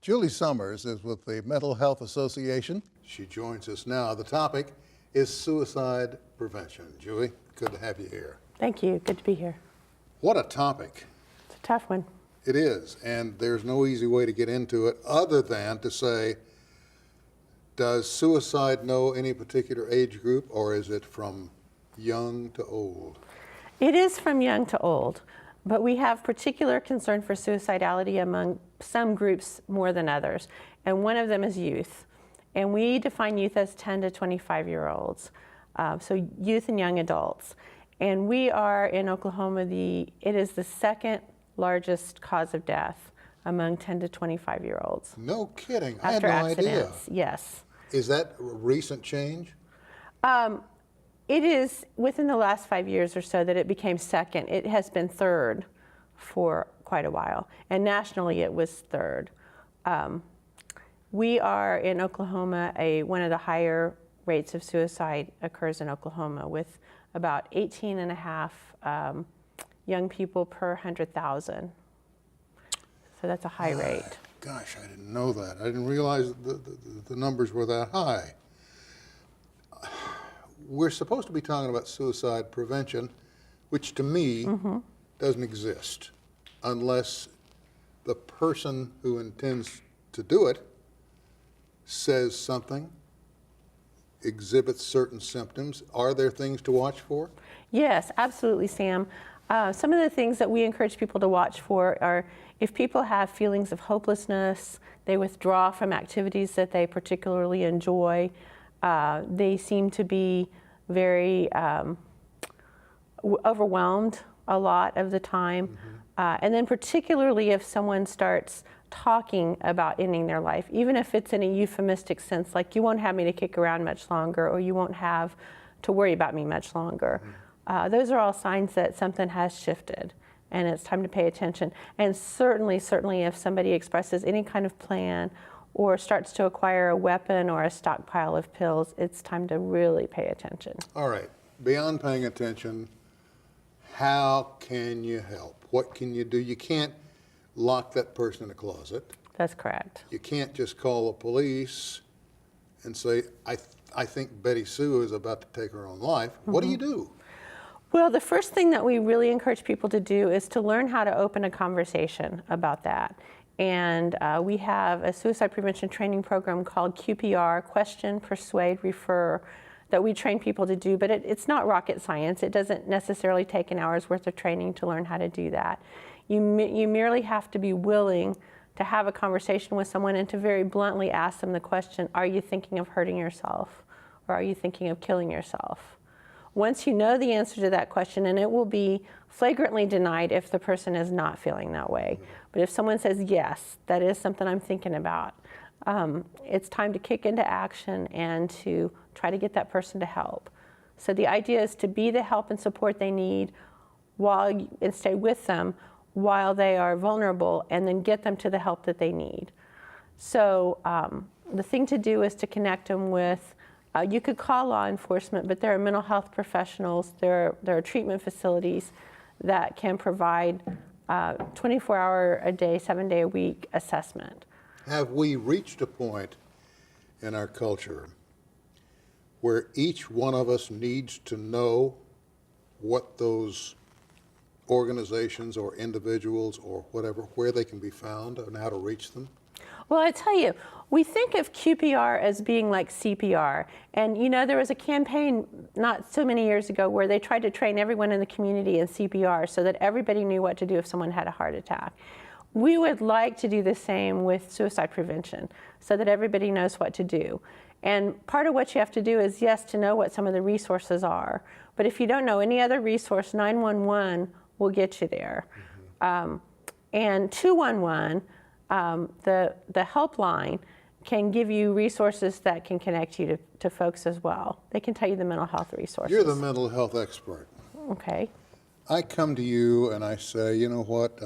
Julie Summers is with the Mental Health Association. She joins us now. The topic is suicide prevention. Julie, good to have you here. Thank you. Good to be here. What a topic. It's a tough one. It is, and there's no easy way to get into it other than to say, does suicide know any particular age group, or is it from young to old? It is from young to old, but we have particular concern for suicidality among some groups more than others, and one of them is youth. And we define youth as 10 to 25-year-olds, so youth and young adults. And we are in Oklahoma, it is the second largest cause of death among 10 to 25-year-olds. No kidding. I had After no accidents, idea. yes. Is that a recent change? It is within the last 5 years or so that it became second. It has been third for quite a while, and nationally it was third. We are in Oklahoma, one of the higher rates of suicide occurs in Oklahoma, with about 18 and a half young people per 100,000. So that's a high rate. Gosh, I didn't know that. I didn't realize the numbers were that high. We're supposed to be talking about suicide prevention, which to me doesn't exist unless the person who intends to do it says something, exhibits certain symptoms. Are there things to watch for? Yes, absolutely, Sam. Some of the things that we encourage people to watch for are if people have feelings of hopelessness, they withdraw from activities that they particularly enjoy, they seem to be very overwhelmed a lot of the time. And then particularly if someone starts talking about ending their life, even if it's in a euphemistic sense, like you won't have me to kick around much longer, or you won't have to worry about me much longer. Those are all signs that something has shifted and it's time to pay attention. And certainly if somebody expresses any kind of plan or starts to acquire a weapon or a stockpile of pills, it's time to really pay attention. All right, beyond paying attention, how can you help? What can you do? You can't lock that person in a closet. That's correct. You can't just call the police and say, I think Betty Sue is about to take her own life. What do you do? Well, the first thing that we really encourage people to do is to learn how to open a conversation about that. And we have a suicide prevention training program called QPR, Question, Persuade, Refer, that we train people to do, but it's not rocket science. It doesn't necessarily take an hour's worth of training to learn how to do that. You merely have to be willing to have a conversation with someone and to very bluntly ask them the question, are you thinking of hurting yourself, or are you thinking of killing yourself? Once you know the answer to that question, and it will be flagrantly denied if the person is not feeling that way, but if someone says, yes, that is something I'm thinking about, it's time to kick into action and to try to get that person to help. So the idea is to be the help and support they need and stay with them while they are vulnerable, and then get them to the help that they need. So the thing to do is to connect them with, you could call law enforcement, but there are mental health professionals, there are treatment facilities that can provide 24-hour-a-day, 7-day-a-week assessment. Have we reached a point in our culture where each one of us needs to know what those organizations or individuals or whatever, where they can be found and how to reach them? Well, I tell you, we think of QPR as being like CPR. And you know, there was a campaign not so many years ago where they tried to train everyone in the community in CPR so that everybody knew what to do if someone had a heart attack. We would like to do the same with suicide prevention so that everybody knows what to do. And part of what you have to do is, yes, to know what some of the resources are. But if you don't know any other resource, 911 will get you there. And 211, the helpline, can give you resources that can connect you to folks as well. They can tell you the mental health resources. You're the mental health expert. Okay. I come to you and I say, you know what,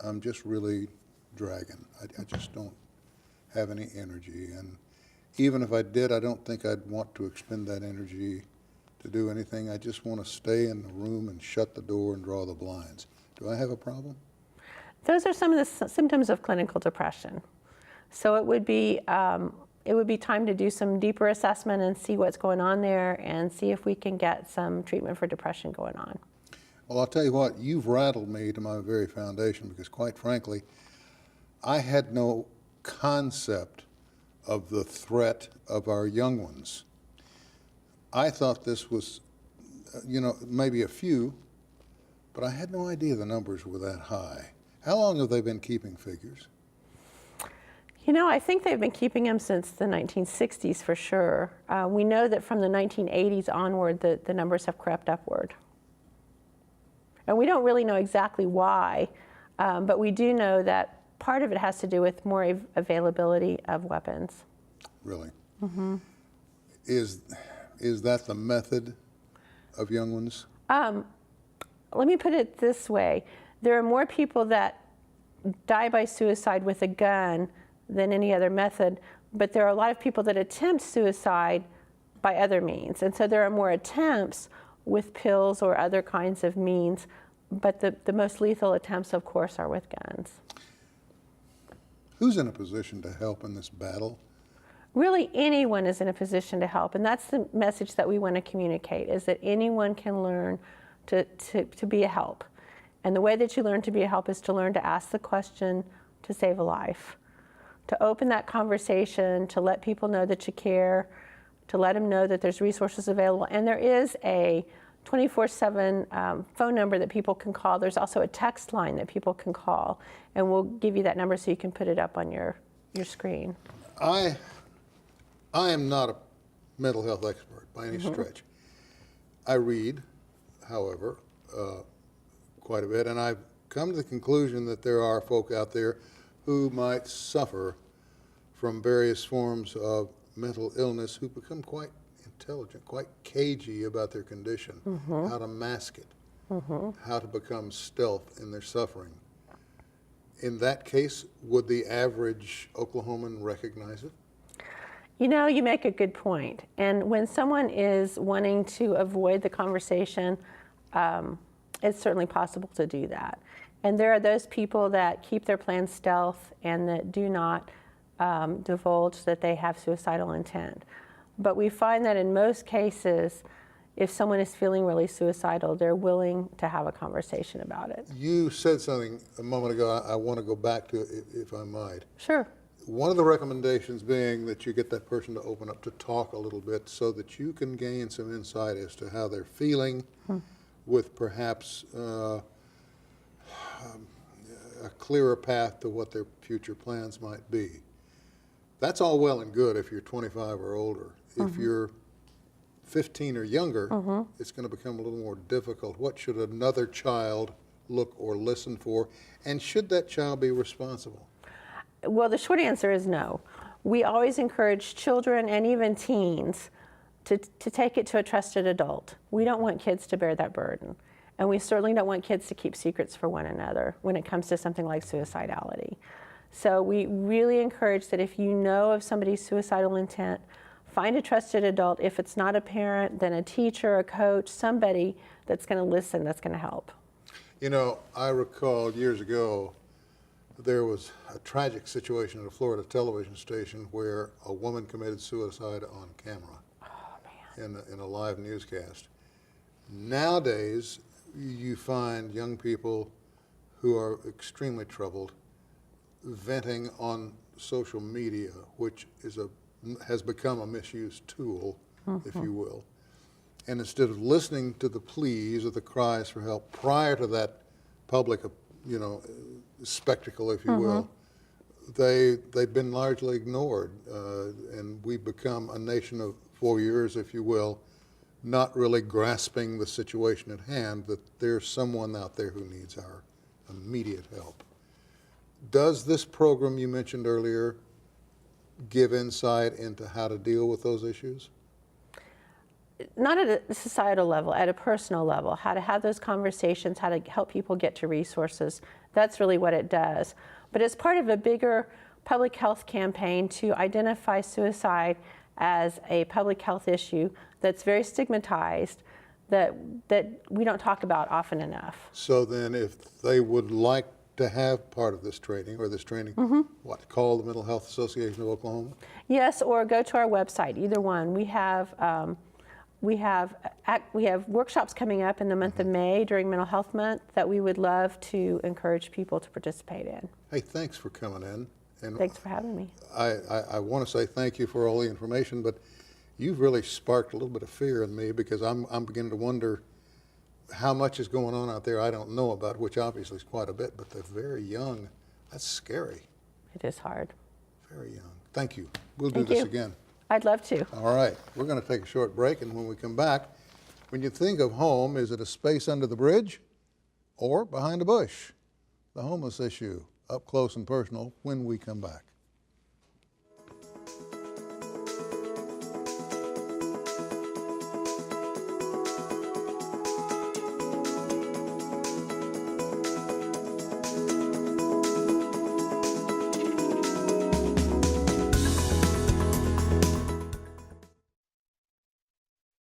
I'm just really dragging. I just don't have any energy. And even if I did, I don't think I'd want to expend that energy to do anything. I just want to stay in the room and shut the door and draw the blinds. Do I have a problem? Those are some of the symptoms of clinical depression. So it would be time to do some deeper assessment and see what's going on there and see if we can get some treatment for depression going on. Well, I'll tell you what, you've rattled me to my very foundation because, quite frankly, I had no concept of the threat of our young ones. I thought this was, maybe a few, but I had no idea the numbers were that high. How long have they been keeping figures? I think they've been keeping them since the 1960s for sure. We know that from the 1980s onward, the numbers have crept upward. And we don't really know exactly why, but we do know that part of it has to do with more availability of weapons. Really? Mm-hmm. Is that the method of young ones? Let me put it this way. There are more people that die by suicide with a gun than any other method, but there are a lot of people that attempt suicide by other means. And so there are more attempts with pills or other kinds of means, but the most lethal attempts, of course, are with guns. Who's in a position to help in this battle? Really, anyone is in a position to help, and that's the message that we want to communicate, is that anyone can learn to be a help. And the way that you learn to be a help is to learn to ask the question to save a life, to open that conversation, to let people know that you care, to let them know that there's resources available. And there is a 24/7 phone number that people can call. There's also a text line that people can call, and we'll give you that number so you can put it up on your screen. I am not a mental health expert by any stretch. I read, however, quite a bit, and I've come to the conclusion that there are folk out there who might suffer from various forms of mental illness who become quite intelligent, quite cagey about their condition, how to mask it, how to become stealth in their suffering. In that case, would the average Oklahoman recognize it? You make a good point. And when someone is wanting to avoid the conversation, it's certainly possible to do that. And there are those people that keep their plans stealth and that do not divulge that they have suicidal intent. But we find that in most cases, if someone is feeling really suicidal, they're willing to have a conversation about it. You said something a moment ago I want to go back to, if I might. Sure. One of the recommendations being that you get that person to open up, to talk a little bit, so that you can gain some insight as to how they're feeling, with perhaps a clearer path to what their future plans might be. That's all well and good if you're 25 or older. If you're 15 or younger, it's going to become a little more difficult. What should another child look or listen for, and should that child be responsible? Well, the short answer is no. We always encourage children and even teens to take it to a trusted adult. We don't want kids to bear that burden. And we certainly don't want kids to keep secrets for one another when it comes to something like suicidality. So we really encourage that if you know of somebody's suicidal intent, find a trusted adult. If it's not a parent, then a teacher, a coach, somebody that's going to listen, that's going to help. I recall years ago, there was a tragic situation at a Florida television station where a woman committed suicide on camera. In a live newscast. Nowadays, you find young people who are extremely troubled venting on social media, which has become a misused tool, if you will. And instead of listening to the pleas or the cries for help prior to that public, spectacle, if you will, they've been largely ignored, and we've become a nation of voyeurs, if you will, not really grasping the situation at hand, that there's someone out there who needs our immediate help. Does this program you mentioned earlier give insight into how to deal with those issues? Not at a societal level, at a personal level, how to have those conversations, how to help people get to resources. That's really what it does. But it's part of a bigger public health campaign to identify suicide as a public health issue that's very stigmatized, that we don't talk about often enough. So then if they would like to have part of this training, or this training, what, call the Mental Health Association of Oklahoma? Yes, or go to our website, either one. We have workshops coming up in the month of May during Mental Health Month that we would love to encourage people to participate in. Hey, thanks for coming in. And Thanks for having me. I want to say thank you for all the information, but you've really sparked a little bit of fear in me, because I'm beginning to wonder how much is going on out there I don't know about, which obviously is quite a bit, but the very young, that's scary. It is hard. Very young. Thank you. We'll do Thank this you. again. I'd love to. All right, we're going to take a short break, and when we come back, when you think of home, is it a space under the bridge or behind a bush? The homeless issue, up close and personal, when we come back.